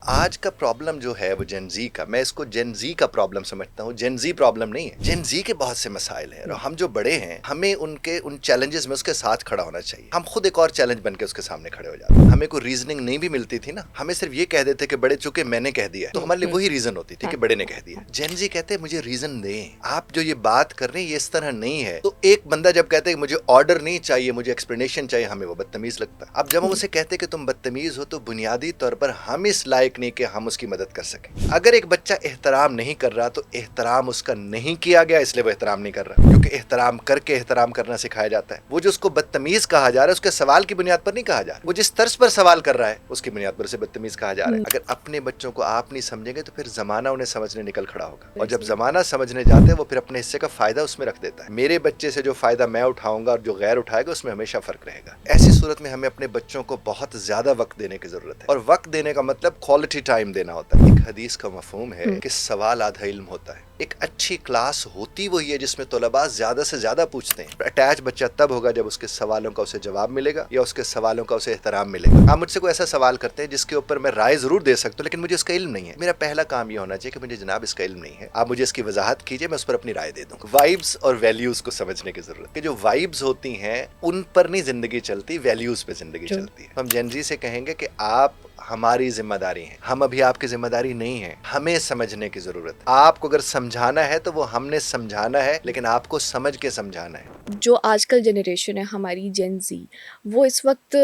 आज का प्रॉब्लम जो है वो जेनजी का, मैं इसको जेनजी का प्रॉब्लम समझता हूँ, जेनजी प्रॉब्लम नहीं है। जेनजी के बहुत से मसाइल हैं और हम जो बड़े हैं हमें उन चैलेंजेस में उसके साथ खड़ा होना चाहिए। हम खुद एक और चैलेंज बन के उसके सामने खड़े हो जाते हैं। हमें कोई रीजनिंग नहीं भी मिलती थी ना, हमें सिर्फ ये कह देते कि बड़े चुके मैंने कह दिया, तो हमारे लिए वही रीजन होती थी कि बड़े ने कह दिया। जेनजी कहते हैं मुझे रीजन दें, आप जो ये बात कर रहे हैं ये इस तरह नहीं है। तो एक बंदा जब कहते हैं मुझे ऑर्डर नहीं चाहिए, मुझे एक्सप्लेनेशन चाहिए, हमें वो बदतमीज लगता है। अब जब हम उसे कहते हैं कि तुम बदतमीज हो, तो बुनियादी तौर पर हम इस लायक नहीं कि हम उसकी मदद कर सके। अगर एक बच्चा एहतराम नहीं कर रहा तो एहतराम उसका नहीं किया गया, इसलिए वो एहतराम नहीं कर रहा, क्योंकि एहतराम करके एहतराम करना सिखाया जाता है। वो जो उसको बदतमीज कहा जा रहा है उसके सवाल की बुनियाद पर नहीं कहा जा रहा, वो जिस तर्ज पर सवाल कर रहा है उसकी बुनियाद पर उसे बदतमीज कहा जा रहा है। अगर अपने बच्चों को आप नहीं समझेंगे तो फिर जमाना उन्हें समझने निकल खड़ा होगा, और जब जमाना समझने जाते हैं वो फिर अपने हिस्से का फायदा उसमें रख देता है। मेरे बच्चे से जो फायदा मैं उठाऊंगा और जो गैर उठाएगा उसमें हमेशा फर्क रहेगा। ऐसी सूरत में हमें अपने बच्चों को बहुत ज्यादा वक्त देने की जरूरत है, और वक्त देने का मतलब क्वालिटी टाइम देना होता है। एक हदीस का मफहूम है कि सवाल आधा इल्म होता है। एक अच्छी क्लास होती वही है जिसमें तलबा ज्यादा से ज्यादा पूछते हैं। अटैच बच्चा तब होगा जब उसके सवालों का उसे जवाब मिलेगा या उसके सवालों का उसे एहतराम मिलेगा। आप मुझसे कोई ऐसा सवाल करते हैं जिसके ऊपर मैं राय जरूर दे सकता हूँ लेकिन मुझे उसका इल्म नहीं है, मेरा पहला काम यह होना चाहिए कि मुझे जनाब इसका इल्म नहीं है, आप मुझे इसकी वजाहत कीजिए, मैं उस पर अपनी राय दे दूँ। वाइब्स और वैल्यूज को समझने की जरूरत है। जो वाइब्स होती हैं उन पर नहीं जिंदगी चलती, वैल्यूज पे जिंदगी चलती है। हम जेनजी से कहेंगे कि आप हमारी जिम्मेदारी है, हम अभी आपकी जिम्मेदारी नहीं है, हमें समझने की जरूरत है। आपको अगर समझाना है तो वो हमने समझाना है, लेकिन आपको समझ के समझाना है। जो आजकल जनरेशन है हमारी जेन ज़ी, वो इस वक्त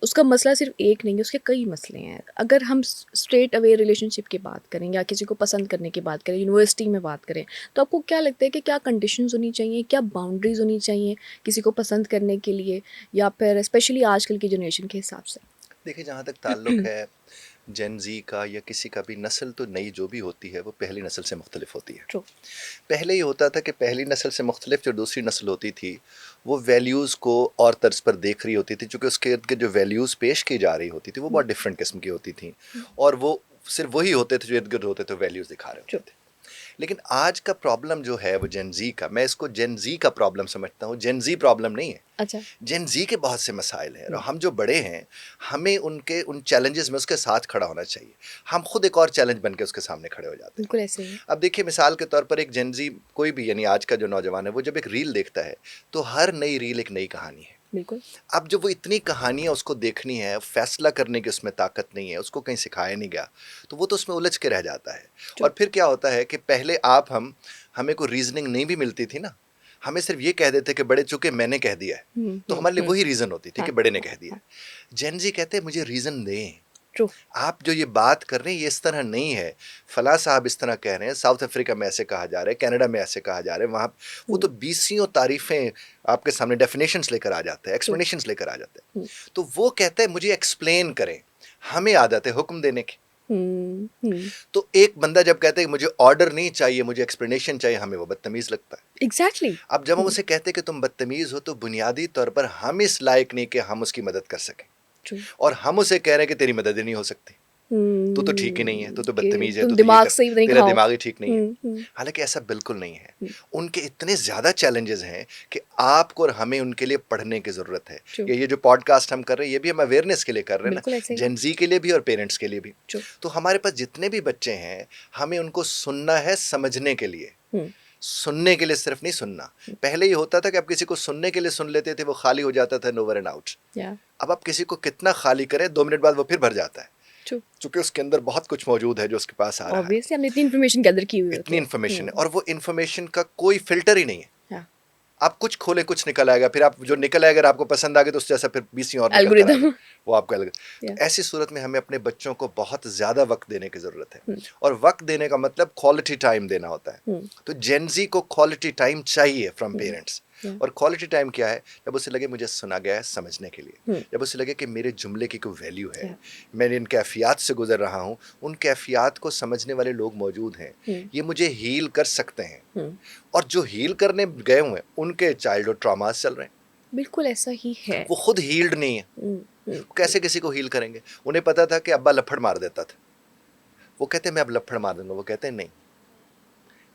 उसका मसला सिर्फ एक नहीं है, उसके कई मसले हैं। अगर हम स्ट्रेट अवे रिलेशनशिप की बात करें या किसी को पसंद करने की बात करें, यूनिवर्सिटी में बात करें, तो आपको क्या लगता है कि क्या कंडीशंस होनी चाहिए, क्या बाउंड्रीज होनी चाहिए किसी को पसंद करने के लिए, या फिर स्पेशली आजकल की जनरेशन के हिसाब से? देखिए, जहाँ तक ताल्लुक है जेन जी का या किसी का भी, नस्ल तो नई जो भी होती है वो पहली नस्ल से मुख्तलिफ होती है। ट्रू। पहले ये होता था कि पहली नस्ल से मुख्तलिफ जो दूसरी नस्ल होती थी वो वैल्यूज़ को और तर्ज पर देख रही होती थी, चूँकि उसके इर्द गिर्द जो वैल्यूज़ पेश की जा रही होती थी वो बहुत डिफरेंट किस्म की होती थी, और वो सिर्फ वही होते थे जो इर्द गिर्द होते थे वैल्यूज़ दिखा रहे ट्रू। होते थे। लेकिन आज का प्रॉब्लम जो है वो जेनजी का, मैं इसको जेनजी का प्रॉब्लम समझता हूँ, जेनजी प्रॉब्लम नहीं है। अच्छा। जेनजी के बहुत से मसाइल हैं और हम जो बड़े हैं हमें उन चैलेंजेस में उसके साथ खड़ा होना चाहिए। हम खुद एक और चैलेंज बन के उसके सामने खड़े हो जाते हैं। बिल्कुल ऐसे ही है। अब देखिए, मिसाल के तौर पर एक जेनजी कोई भी, यानी आज का जो नौजवान है, वो जब एक रील देखता है तो हर नई रील एक नई कहानी है। बिल्कुल। अब जब वो इतनी कहानियां उसको देखनी है, फैसला करने की उसमें ताकत नहीं है, उसको कहीं सिखाया नहीं गया, तो वो तो उसमें उलझ के रह जाता है। ट्रू। और फिर क्या होता है कि पहले हमें कोई रीजनिंग नहीं भी मिलती थी ना, हमें सिर्फ ये कह देते कि बड़े चुके मैंने कह दिया है, तो हमारे लिए वही रीजन होती थी हाँ कि बड़े ने हाँ कह दिया। हाँ। जेन जी कहते हैं मुझे रीजन दें, ट्रू। आप जो ये बात कर रहे हैं ये इस तरह नहीं है, फला साहब इस तरह कह रहे हैं, साउथ अफ्रीका में ऐसे कहा जा रहा है, कनाडा में ऐसे कहा जा रहा है, वहाँ वो तो बीसियों तारीफें आपके सामने डेफिनेशंस लेकर आ जाते हैं, ट्रू। एक्सप्लेनेशंस लेकर आ जाते हैं। तो वो कहता है मुझे एक्सप्लेन करें, हमें आदत है हुक्म देने की। तो एक बंदा जब कहता है कि मुझे ऑर्डर नहीं चाहिए, मुझे एक्सप्लेनेशन चाहिए, हमें वो बदतमीज लगता है। एग्जैक्टली। अब जब हम उसे कहते हैं कि तुम बदतमीज हो, तो बुनियादी तौर पर हम इस लायक नहीं कि हम उसकी मदद कर सकें, ट्रू। और हम उसे कह रहे हैं कि तेरी मदद ही नहीं हो सकती, तू तो ठीक ही नहीं है, तू तो कि बदतमीज है, तुम तू तो ये दिमाग कर, से ही नहीं तेरा खाओ। दिमाग ही ठीक नहीं है। हम्म। हालांकि ऐसा बिल्कुल नहीं है। उनके इतने ज्यादा चैलेंजेस हैं कि आपको और हमें उनके लिए पढ़ने की जरूरत है। ट्रू। ये जो पॉडकास्ट हम कर रहे हैं ये भी हम अवेयरनेस के लिए कर रहे हैं बिल्कुल ऐसे ना, ही है। जेनजी के लिए भी और पेरेंट्स के लिए भी। ट्रू। तो हमारे पास जितने भी बच्चे हैं हमें उनको सुनना है, समझने के लिए। सुनने के लिए सिर्फ नहीं सुनना। पहले ये होता था कि आप किसी को सुनने के लिए सुन लेते थे, वो खाली हो जाता था, नोवर एंड आउट। या। अब आप किसी को कितना खाली करें, 2 मिनट बाद वो फिर भर जाता है, ट्रू। क्योंकि उसके अंदर बहुत कुछ मौजूद है जो उसके पास आ रहा है। ऑब्वियसली हमने इतनी इन्फॉर्मेशन गैदर की हुई होती इतनी है। इन्फॉर्मेशन है और वो इन्फॉर्मेशन का कोई फिल्टर ही नहीं है। या। आप कुछ खोले कुछ निकल आएगा, फिर आप जो निकल आएगा, अगर आपको पसंद आ गया तो उससे जैसा फिर 20 और निकल कर आएगा, एल्गोरिदम। वो आपको अलग। तो या। ऐसी सूरत में हमें अपने बच्चों को बहुत ज्यादा वक्त देने की जरूरत है, और वक्त देने का मतलब क्वालिटी टाइम देना होता है। तो जेनजी को क्वालिटी टाइम चाहिए फ्रॉम पेरेंट्स। और क्वालिटी टाइम क्या है? जब उसे लगे मुझे सुना गया है समझने के लिए, जब उसे लगे कि मेरे जुमले की कोई वैल्यू है, मैं इन कैफियत से गुजर रहा हूँ, उन कैफियत को समझने वाले लोग मौजूद हैं, ये मुझे हील कर सकते हैं। और जो हील करने गए हुए हैं उनके चाइल्डहुड ट्रॉमास चल रहे हैं, बिल्कुल ऐसा ही है। वो खुद हील्ड नहीं है। वो कैसे किसी को हील करेंगे? उन्हें पता था कि अब्बा लफड़ मार देता था, वो कहते हैं मैं अब लफड़ मार दूंगा, वो कहते हैं नहीं,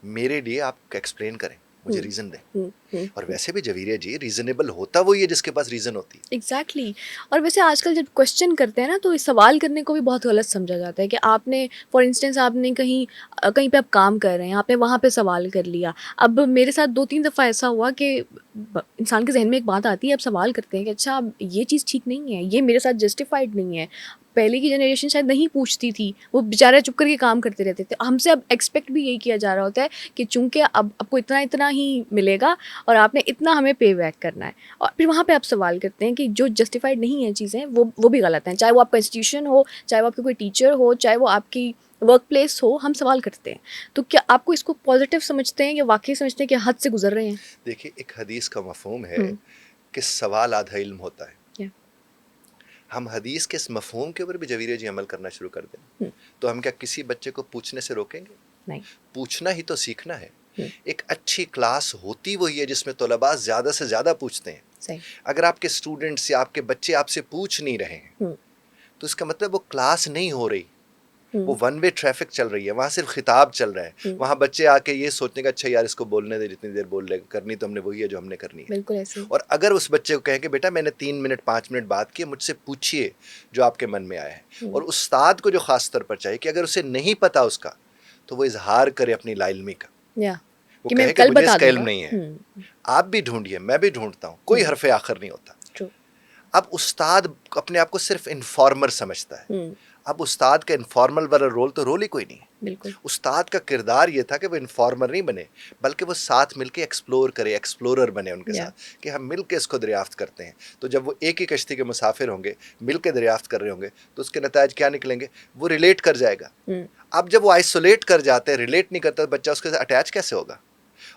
मेरे लिए आप एक्सप्लेन करें, मुझे रीज़न दें। और वैसे भी जवीरिया जी, रीज़नेबल होता वही है जिसके पास रीज़न होती है। एग्जैक्टली और वैसे आजकल जब क्वेश्चन करते हैं ना तो इस सवाल करने को भी बहुत गलत समझा जाता है कि आपने फॉर इंस्टेंस आपने कहीं पे आप काम कर रहे हैं, आपने वहाँ पे सवाल कर लिया। अब मेरे साथ 2-3 दफ़ा ऐसा हुआ कि इंसान के जहन में एक बात आती है, अब सवाल करते हैं कि अच्छा ये चीज़ ठीक नहीं है, ये मेरे साथ जस्टिफाइड नहीं है। पहले की जनरेशन शायद नहीं पूछती थी, वो बेचारे चुप करके काम करते रहते थे। हमसे अब एक्सपेक्ट भी यही किया जा रहा होता है कि चूंकि अब आपको इतना इतना ही मिलेगा और आपने इतना हमें पे बैक करना है। और फिर वहाँ पे आप सवाल करते हैं कि जो जस्टिफाइड नहीं है चीज़ें वो भी गलत हैं, चाहे वो आपका इंस्टीट्यूशन हो, चाहे वो आपके कोई टीचर हो, चाहे वो आपकी वर्क प्लेस हो, हम सवाल करते हैं। तो क्या आपको इसको पॉजिटिव समझते हैं या वाकई समझते हैं कि हद से गुजर रहे हैं? देखिए, एक हदीस का मफ़हूम है हम्म, कि सवाल आधा इल्म होता है। या, हम हदीस के इस मफ़हूम के ऊपर भी जवीरिया जी अमल करना शुरू कर दें, हम्म, तो हम क्या किसी बच्चे को पूछने से रोकेंगे? नहीं, पूछना ही तो सीखना है। हम्म, एक अच्छी क्लास होती वही है जिसमें तलबा ज़्यादा से ज़्यादा पूछते हैं। सही, अगर आपके स्टूडेंट्स या आपके बच्चे आपसे पूछ नहीं रहे हैं, हम्म, तो इसका मतलब वो क्लास नहीं हो रही, वो हम्म, वन वे ट्रैफिक चल रही है, वहाँ सिर्फ खिताब चल रहा है। हम्म, वहाँ बच्चे आके ये सोचने का, अच्छा यार इसको बोलने दे, जितनी देर बोल रहे, करनी तो हमने वही है जो हमने करनी है। बिल्कुल ऐसे ही। और अगर उस बच्चे को कहें कि बेटा मैंने 3 मिनट 5 मिनट बात की, मुझसे पूछिए जो आपके मन में आया है। हम्म, और उस्ताद को जो ख़ास तौर पर चाहिए कि अगर उसे नहीं पता उसका, तो वो इजहार करे अपनी लाइल्मी का। या वो कि मैं कहे कि कल मुझे बता इसका इल्म दूंगा। नहीं है। आप भी ढूंढिए, मैं भी ढूंढता हूँ, कोई हरफ आखिर नहीं होता। ट्रू। अब उस्ताद अपने आप को सिर्फ इन्फॉर्मर समझता है। अब उस्ताद का इन्फॉर्मल वाला रोल तो रोल ही कोई नहीं है। बिल्कुल। उस्ताद का किरदार ये था कि वो इन्फॉर्मर नहीं बने, बल्कि वो साथ मिलके एक्सप्लोर करे, एक्सप्लोरर बने उनके या, साथ, कि हम मिलके इसको दरियाफ्त करते हैं। तो जब वो एक ही कश्ती के मुसाफिर होंगे, मिलके दरियाफ्त कर रहे होंगे, तो उसके नताज क्या निकलेंगे? वो रिलेट कर जाएगा। अब जब वो आइसोलेट कर जाते हैं, रिलेट नहीं करता, तो बच्चा उसके साथ अटैच कैसे होगा?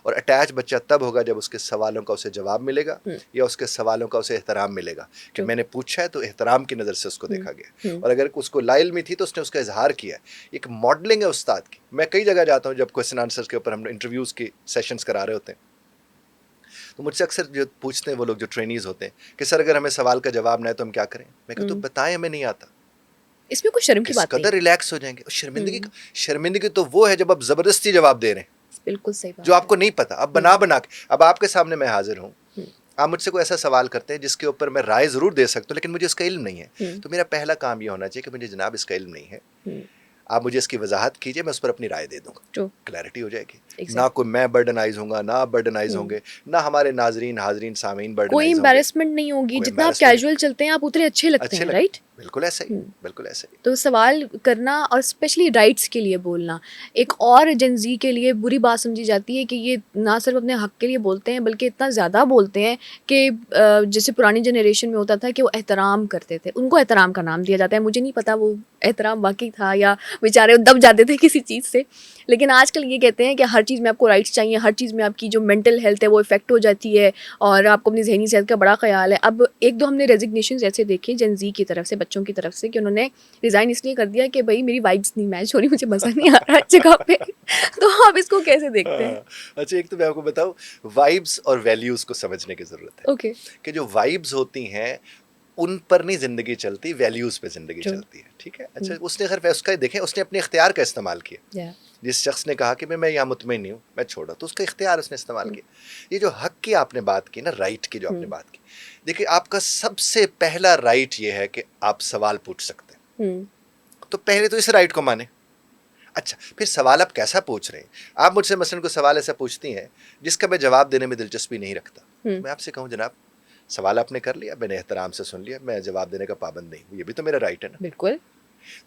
और अटैच बच्चा तब होगा जब उसके सवालों का उसे जवाब मिलेगा, या उसके सवालों का उसे एहतराम मिलेगा कि ट्रू। मैंने पूछा है तो एहतराम की नज़र से उसको देखा गया। और अगर उसको लाइल में थी तो उसने उसका इजहार किया। एक मॉडलिंग है उस्ताद की। मैं कई जगह जाता हूँ जब क्वेश्चन आंसर्स के ऊपर हम इंटरव्यूज़ की सेशंस करा रहे होते हैं, तो मुझसे अक्सर जो पूछते हैं वो लोग जो ट्रेनीज होते हैं कि सर अगर हमें सवाल का जवाब ना है तो हम क्या करें? मैं कहता हूँ बताएं, हमें नहीं आता। इसमें कोई शर्म की किस बात नहीं कदर है। रिलैक्स हो जाएंगे। और शर्मिंदगी तो वो है जब आप ज़बरदस्ती जवाब दे रहे हैं बिल्कुल सही जो बात है। आपको नहीं पता। अब बना बना के, अब आपके सामने मैं हाजिर हूँ, हम्म, आप मुझसे कोई ऐसा सवाल करते हैं जिसके ऊपर मैं राय ज़रूर दे सकता हूँ, लेकिन मुझे इसका इल्म नहीं है। हम्म, तो मेरा पहला काम ये होना चाहिए कि मुझे जनाब इसका इल्म नहीं है, हम्म, आप मुझे इसकी वजाहत कीजिए, मैं उस पर अपनी राय दे दूंगा। ट्रू। क्लैरिटी हो जाएगी। ना एग्जैक्टली। कोई मैं बर्डनाइज होऊंगा, ना आप बर्डनाइज हम्म, होंगे, ना हमारे नाजरीन हाजरीन सामीन कोई बर्डनाइज होंगे। एम्बैरेसमेंट नहीं होगी, कोई जितना आप एम्बैरेसमेंट कैजुअल चलते हैं आप उतने अच्छे नहीं, लगते अच्छे हैं, लगते राइट? हैं। बिल्कुल ऐसा ही, बिल्कुल ऐसा ही। तो सवाल करना और स्पेशली राइट्स के लिए बोलना एक और जेनजी के लिए बुरी बात समझी जाती है कि ये ना सिर्फ अपने हक के लिए बोलते हैं बल्कि इतना ज़्यादा बोलते हैं कि जैसे पुरानी जनरेशन में होता था कि वो एहतराम करते थे, उनको एहतराम का नाम दिया जाता है। मुझे नहीं पता वो एहतराम वाकई था या बेचारे दब जाते थे किसी चीज़ से। लेकिन आजकल ये कहते हैं कि हर चीज़ में आपको राइट्स चाहिए, हर चीज़ में आपकी जो मेंटल हेल्थ है वो इफेक्ट हो जाती है और आपको अपनी जहनी सेहत का बड़ा ख्याल है। अब एक दो हमने रेजिग्नेशन ऐसे देखे जेनजी की तरफ से, बच्चों की तरफ से, कि उन्होंने रिज़ाइन इसलिए कर दिया कि भाई मेरी वाइब्स नहीं मैच हो रही, मुझे मज़ा नहीं आ रहा है जगह पे। तो आप इसको कैसे देखते हैं? हाँ, अच्छा एक तो मैं आपको बताऊं, वाइब्स और वैल्यूज को समझने की जरूरत है। ओके। कि जो वाइब्स होती हैं उन पर नहीं जिंदगी चलती, वैल्यूज पे जिंदगी ट्रू। चलती है। ठीक है, अच्छा उसने खैर उसका देखें, उसने अपने इख्तियार का इस्तेमाल किया। या। जिस शख्स ने कहा कि मैं यहाँ मुतमईन नहीं हूँ, मैं छोड़ा, तो उसका इख्तियार उसने इस्तेमाल किया। ये जो हक की आपने बात की ना, राइट की जो आपने बात की, देखिए आपका सबसे पहला राइट ये है कि आप सवाल पूछ सकते हैं। तो पहले तो इस राइट को माने। अच्छा, फिर सवाल आप कैसा पूछ रहे हैं? आप मुझसे मसलन कोई सवाल ऐसा पूछती हैं जिसका मैं जवाब देने में दिलचस्पी नहीं रखता, तो मैं आपसे कहूँ जनाब सवाल आपने कर लिया, मैंने एहतराम से सुन लिया, मैं जवाब देने का पाबंद नहीं हूँ, ये भी तो मेरा राइट है ना। बिल्कुल।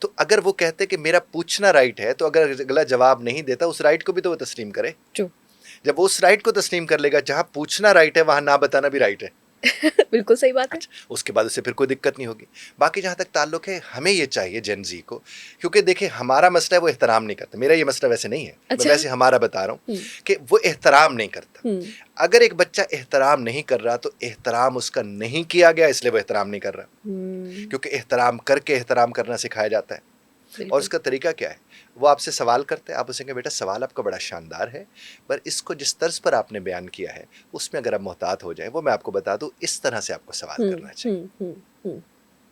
तो अगर वो कहते कि मेरा पूछना राइट है, तो अगर अगला जवाब नहीं देता, उस राइट को भी तो वो तस्लीम करे। ट्रू। जब वो उस राइट को तस्लीम कर लेगा, जहाँ पूछना राइट है वहाँ ना बताना भी राइट है। बिल्कुल सही बात है। अच्छा, उसके बाद उससे फिर कोई दिक्कत नहीं होगी। बाकी जहाँ तक ताल्लुक है, हमें ये चाहिए जेन जी को, क्योंकि देखिए हमारा मसला है वो एहतराम नहीं करता। मेरा ये मसला वैसे नहीं है, मैं अच्छा। वैसे हमारा बता रहा हूँ कि वो एहतराम नहीं करता। अगर एक बच्चा एहतराम नहीं कर रहा तो एहतराम उसका नहीं किया गया, इसलिए वो एहतराम नहीं कर रहा। क्योंकि एहतराम करके एहतराम करना सिखाया जाता है। और उसका तरीका क्या है? वो आपसे सवाल करते हैं, आप उसे कहें बेटा सवाल आपका बड़ा शानदार है, पर इसको जिस तर्ज पर आपने बयान किया है उसमें अगर आप मोहतात हो जाए, वो मैं आपको बता दूं, इस तरह से आपको सवाल करना चाहिए।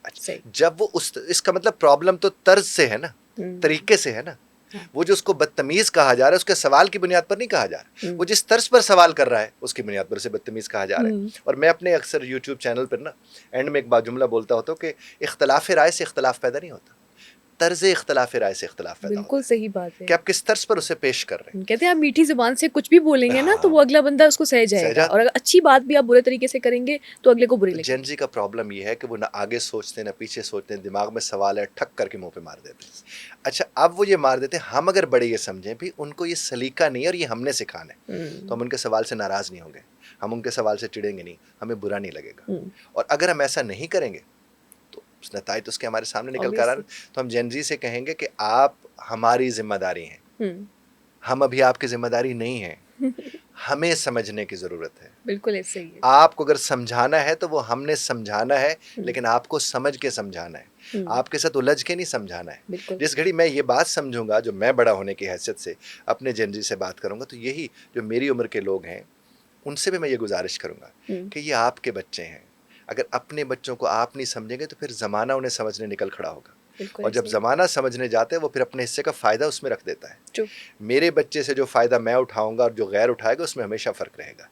अच्छा, जब वो उस, इसका मतलब प्रॉब्लम तो तर्ज से है ना, तरीके से है ना। हाँ। वो जो उसको बदतमीज कहा जा रहा है उसके सवाल की बुनियाद पर नहीं कहा जा रहा, वो जिस तर्ज पर सवाल कर रहा है उसकी बुनियाद पर उसे बदतमीज कहा जा रहा है। और मैं अपने अक्सर यूट्यूब चैनल पर ना एंड में एक बात जुमला बोलता होता हूँ कि इख्तलाफ राय से इख्तलाफ पैदा नहीं होता, तर्ज इख्तलाफ राय से इख्तलाफ पैदा होता बिल्कुल है सही बात कि है। आप किस तर्ज पर उसे पेश कर रहे कहते हैं आप मीठी ज़ुबान से कुछ भी बोलेंगे ना तो हाँ। वो अगला बंदा उसको सह जाएगा, जाता और अगर अच्छी बात भी आप बुरे तरीके से करेंगे तो अगले को बुरी तो लगेगी। जेन जी का प्रॉब्लम ये है कि वो ना आगे सोचते ना पीछे सोचते हैं, दिमाग में सवाल है ठक करके मुंह पे मार देते हैं। अच्छा अब वो ये मार देते हैं, हम अगर बड़े ये समझें भी उनको ये सलीका नहीं है और ये हमने सिखाना है, तो हम उनके सवाल से नाराज़ नहीं होंगे, हम उनके सवाल से चिढ़ेंगे नहीं, हमें बुरा नहीं लगेगा। और अगर हम ऐसा नहीं करेंगे तो नताइज तो उसके हमारे सामने निकल कर आ रहे हैं। तो हम जेन जी से कहेंगे कि आप हमारी जिम्मेदारी हैं, हम अभी आपकी जिम्मेदारी नहीं है, हमें समझने की ज़रूरत है। बिल्कुल ऐसे ही है। आपको अगर समझाना है तो वो हमने समझाना है, लेकिन आपको समझ के समझाना है, आपके साथ उलझ के नहीं समझाना है। बिल्कुल। जिस घड़ी मैं ये बात समझूंगा, जो मैं बड़ा होने की हैसियत से अपने जेन जी से बात करूंगा, तो यही जो मेरी उम्र के लोग हैं उनसे भी मैं ये गुजारिश करूंगा कि ये आपके बच्चे हैं, अगर अपने बच्चों को आप नहीं समझेंगे तो फिर ज़माना उन्हें समझने निकल खड़ा होगा, बिल्कुल और जब ऐसे ही। ज़माना समझने जाते हैं वो फिर अपने हिस्से का फ़ायदा उसमें रख देता है। ट्रू। मेरे बच्चे से जो फ़ायदा मैं उठाऊंगा और जो गैर उठाएगा उसमें हमेशा फ़र्क रहेगा।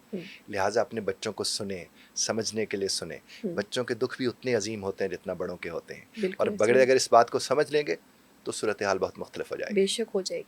लिहाजा अपने बच्चों को सुने, समझने के लिए सुने। बच्चों के दुख भी उतने अजीम होते हैं जितना बड़ों के होते हैं, बिल्कुल और ऐसे बड़े ही। अगर इस बात को समझ लेंगे तो सूरत हाल बहुत मुख्तलिफ हो जाएगी। बेशक हो जाएगी।